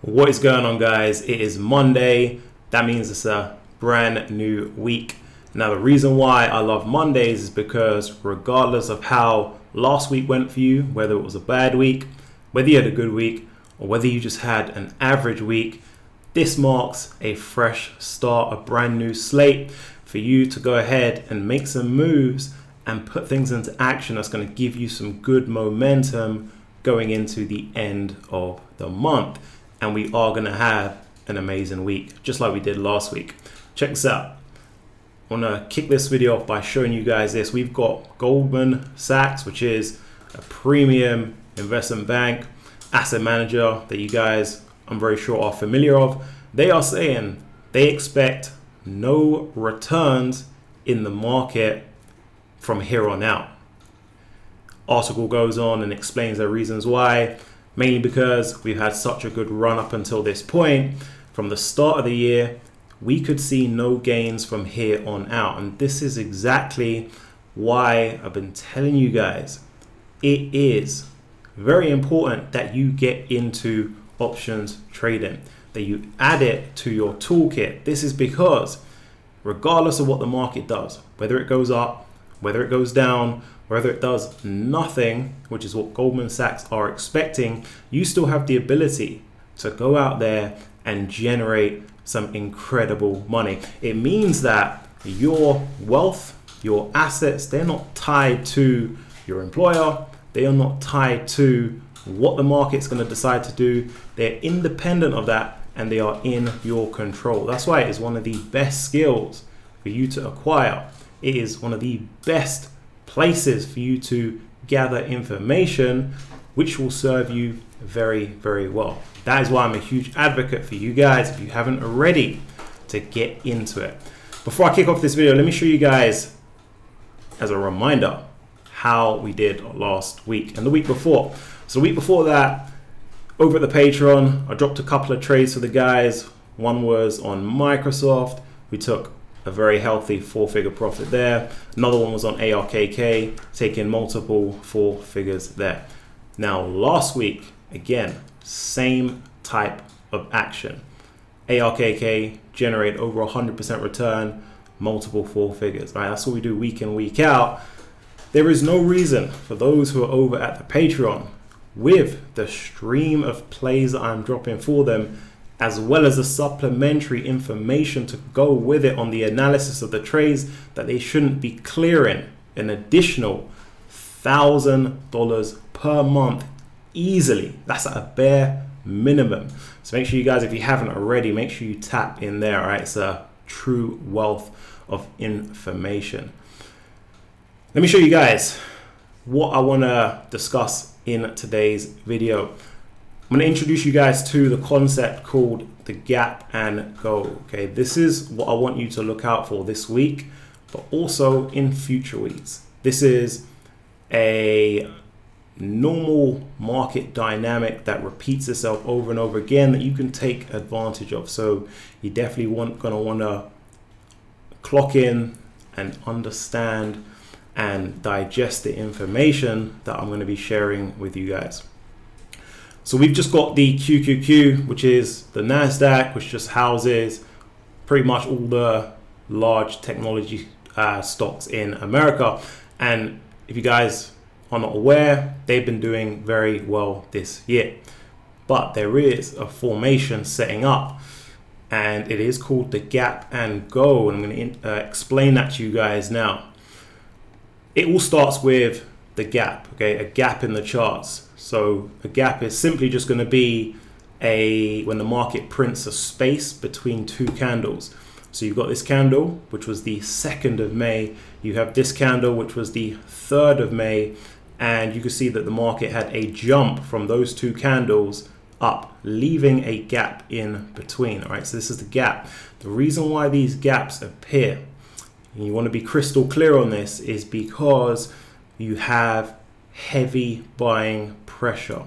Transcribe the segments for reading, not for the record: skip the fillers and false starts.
What is going on, guys? It is Monday. That means it's a brand new week. Now, the reason why I love Mondays is because regardless of how last week went for you, whether it was a bad week, whether you had a good week, or whether you just had an average week, this marks a fresh start, a brand new slate for you to go ahead and make some moves and put things into action that's going to give you some good momentum going into the end of the month. And we are going to have an amazing week, just like we did last week. Check this out. I want to kick this video off by showing you guys this. We've got Goldman Sachs, which is a premium investment bank, asset manager that you guys, I'm very sure, are familiar of. They are saying they expect no returns in the market from here on out. Article goes on and explains their reasons why. Mainly because we've had such a good run up until this point. From the start of the year, we could see no gains from here on out. And this is exactly why I've been telling you guys, it is very important that you get into options trading, that you add it to your toolkit. This is because regardless of what the market does, whether it goes up, whether it goes down, whether it does nothing, which is what Goldman Sachs are expecting, you still have the ability to go out there and generate some incredible money. It means that your wealth, your assets, they're not tied to your employer. They are not tied to what the market's going to decide to do. They're independent of that and they are in your control. That's why it is one of the best skills for you to acquire. It is one of the best places for you to gather information which will serve you very, very well. That is why I'm a huge advocate for you guys, if you haven't already, to get into it. Before I kick off this video, let me show you guys, as a reminder, how we did last week and the week before. So the week before that, over at the Patreon, I dropped a couple of trades for the guys. One was on Microsoft. We took a very healthy 4-figure profit there. Another one was on ARKK, taking multiple 4 figures there. Now last week, again, same type of action. ARKK generate over 100% return, multiple 4 figures. Right, that's what we do week in, week out. There is no reason for those who are over at the Patreon, with the stream of plays that I'm dropping for them, as well as the supplementary information to go with it on the analysis of the trades, that they shouldn't be clearing an additional $1,000 per month easily. That's at a bare minimum. So make sure you guys, if you haven't already, make sure you tap in there. All right, it's a true wealth of information. Let me show you guys what I want to discuss in today's video. I'm going to introduce you guys to the concept called the gap and go. Okay, this is what I want you to look out for this week, but also in future weeks. This is a normal market dynamic that repeats itself over and over again that you can take advantage of. So you definitely going to want to clock in and understand and digest the information that I'm going to be sharing with you guys. So we've just got the QQQ, which is the NASDAQ, which just houses pretty much all the large technology stocks in America. And if you guys are not aware, they've been doing very well this year. But there is a formation setting up, and it is called the gap and go. And I'm going to explain that to you guys now. It all starts with the gap, okay? A gap in the charts. So a gap is simply just going to be when the market prints a space between two candles. So you've got this candle, which was the 2nd of May. You have this candle, which was the 3rd of May. And you can see that the market had a jump from those two candles up, leaving a gap in between. All right, so this is the gap. The reason why these gaps appear, and you want to be crystal clear on this, is because you have heavy buying pressure.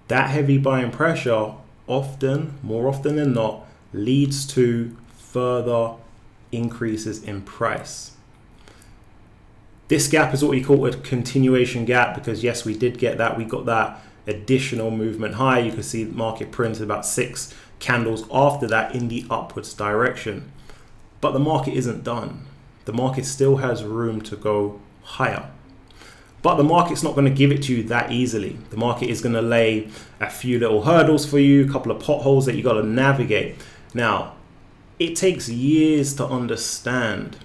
That heavy buying pressure more often than not, leads to further increases in price. This gap is what we call a continuation gap, because yes, we did get that. We got that additional movement high. You can see the market printed about 6 candles after that in the upwards direction. But the market isn't done. The market still has room to go higher. But the market's not going to give it to you that easily. The market is going to lay a few little hurdles for you, a couple of potholes that you got to navigate. Now, it takes years to understand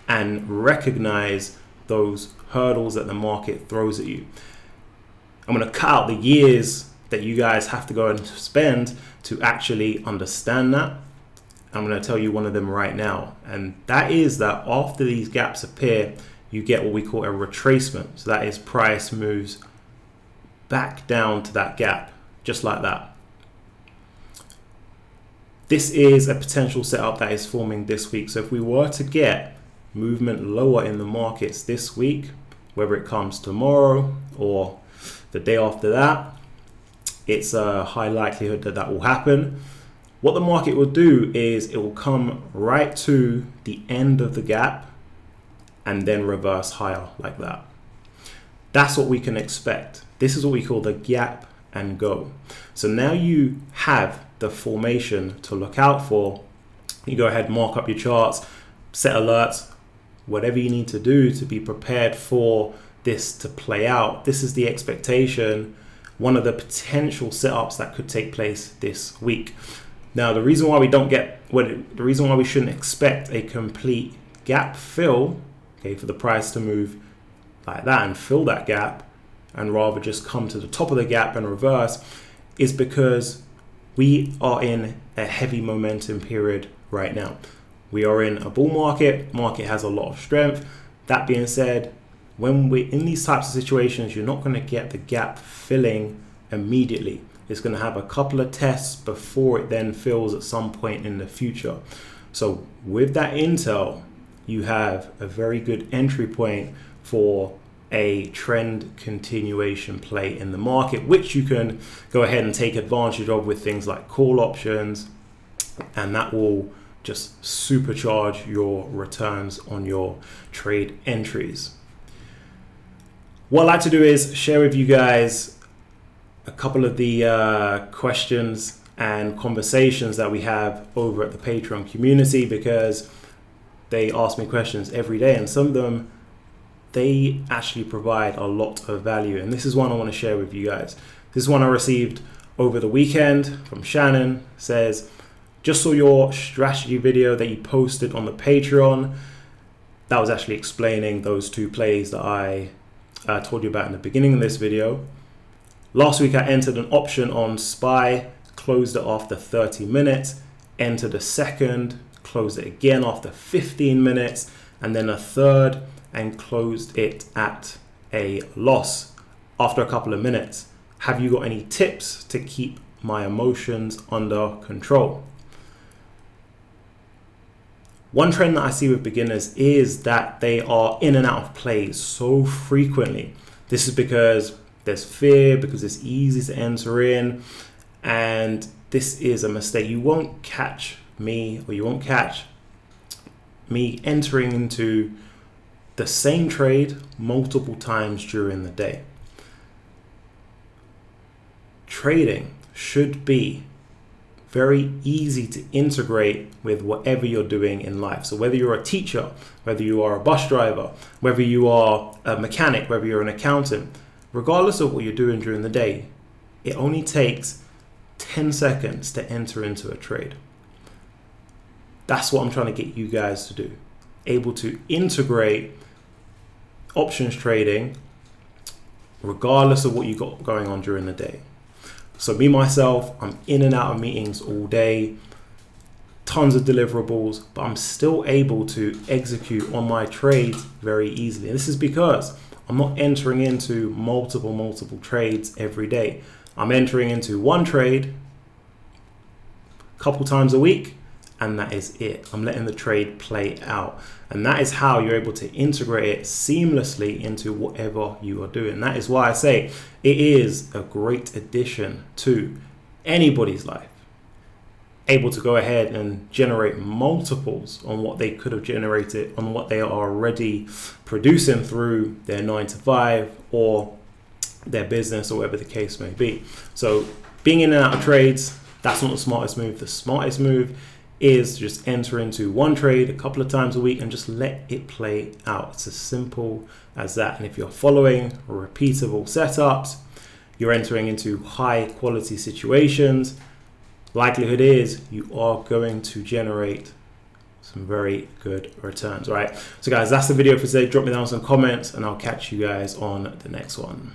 and recognize those hurdles that the market throws at you. I'm going to cut out the years that you guys have to go and spend to actually understand that. I'm going to tell you one of them right now. And that is that after these gaps appear, you get what we call a retracement. So that is price moves back down to that gap, just like that. This is a potential setup that is forming this week. So if we were to get movement lower in the markets this week, whether it comes tomorrow or the day after that, it's a high likelihood that that will happen. What the market will do is it will come right to the end of the gap and then reverse higher like that. That's what we can expect. This is what we call the gap and go. So now you have the formation to look out for. You go ahead, mark up your charts, set alerts, whatever you need to do to be prepared for this to play out. This is the expectation, one of the potential setups that could take place this week. Now, the reason why we shouldn't expect a complete gap fill, okay, for the price to move like that and fill that gap and rather just come to the top of the gap and reverse, is because we are in a heavy momentum period right now. We are in a bull market. Market has a lot of strength. That being said, when we're in these types of situations, you're not going to get the gap filling immediately. It's going to have a couple of tests before it then fills at some point in the future. So with that intel, you have a very good entry point for a trend continuation play in the market, which you can go ahead and take advantage of with things like call options, and that will just supercharge your returns on your trade entries. What I'd like to do is share with you guys a couple of the questions and conversations that we have over at the Patreon community, because they ask me questions every day, and some of them, they actually provide a lot of value. And this is one I want to share with you guys. This is one I received over the weekend from Shannon. Says, just saw your strategy video that you posted on the Patreon. That was actually explaining those 2 plays that I told you about in the beginning of this video. Last week I entered an option on SPY, closed it after 30 minutes, entered a second, closed it again after 15 minutes, and then a third, and closed it at a loss after a couple of minutes. Have you got any tips to keep my emotions under control? One trend that I see with beginners is that they are in and out of plays so frequently. This is because there's fear, because it's easy to enter in, and this is a mistake. You won't catch me, or you won't catch me entering into the same trade multiple times during the day. Trading should be very easy to integrate with whatever you're doing in life. So whether you're a teacher, whether you are a bus driver, whether you are a mechanic, whether you're an accountant, regardless of what you're doing during the day, it only takes 10 seconds to enter into a trade. That's what I'm trying to get you guys to do. Able to integrate options trading regardless of what you got going on during the day. So me, myself, I'm in and out of meetings all day, tons of deliverables, but I'm still able to execute on my trades very easily. And this is because I'm not entering into multiple trades every day. I'm entering into one trade a couple times a week, and that is it. I'm letting the trade play out. And that is how you're able to integrate it seamlessly into whatever you are doing. That is why I say it is a great addition to anybody's life. Able to go ahead and generate multiples on what they could have generated, on what they are already producing through their 9 to 5 or their business or whatever the case may be. So being in and out of trades, that's not the smartest move. The smartest move is just enter into one trade a couple of times a week and just let it play out. It's as simple as that. And if you're following repeatable setups, you're entering into high quality situations, likelihood is you are going to generate some very good returns. All right, so guys, that's the video for today. Drop me down some comments and I'll catch you guys on the next one.